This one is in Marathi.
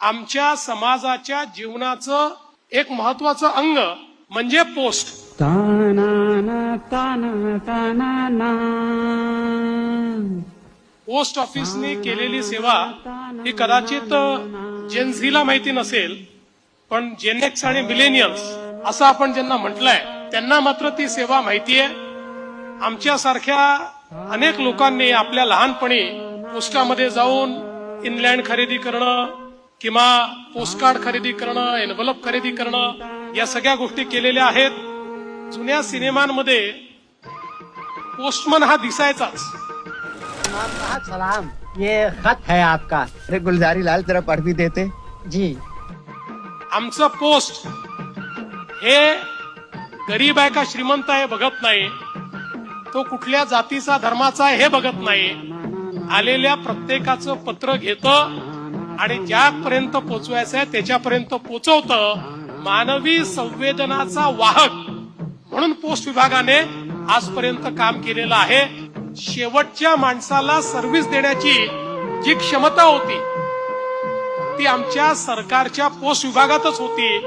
आमच्या समाजाच्या जीवनाचं एक महत्वाचं अंग म्हणजे पोस्ट. पोस्ट ऑफिसने केलेली सेवा ही कदाचित जेनझीला माहिती नसेल, पण जेनेक्स आणि मिलेनियल्स असं आपण ज्यांना म्हटलंय त्यांना मात्र ती सेवा माहितीये. आमच्यासारख्या अनेक लोकांनी आपल्या लहानपणी पोस्टामध्ये जाऊन इनलँड खरेदी करणं किंवा पोस्टकार्ड खरेदी करणं, एनव्हलप खरेदी करणं या सगळ्या गोष्टी केलेल्या आहेत. जुन्या सिनेमांमध्ये पोस्टमन हा दिसायचाच. सलाम, ये खत है आपका. अरे गुलजारी लाल जरा पढ़ भी देते. जी. आमचं पोस्ट हे गरीब आहे का श्रीमंत आहे बघत नाही, तो कुठल्या जातीचा धर्माचा आहे हे बघत नाही. आलेल्या प्रत्येकाचं पत्र घेतं आणि ज्यापर्यंत पोचवायचं आहे त्याच्यापर्यंत पोचवतं. मानवी संवेदनाचा वाहक म्हणून पोस्ट विभागाने आजपर्यंत काम केलेलं आहे. शेवटच्या माणसाला सर्व्हिस देण्याची जी क्षमता होती ती आमच्या सरकारच्या पोस्ट विभागातच होती.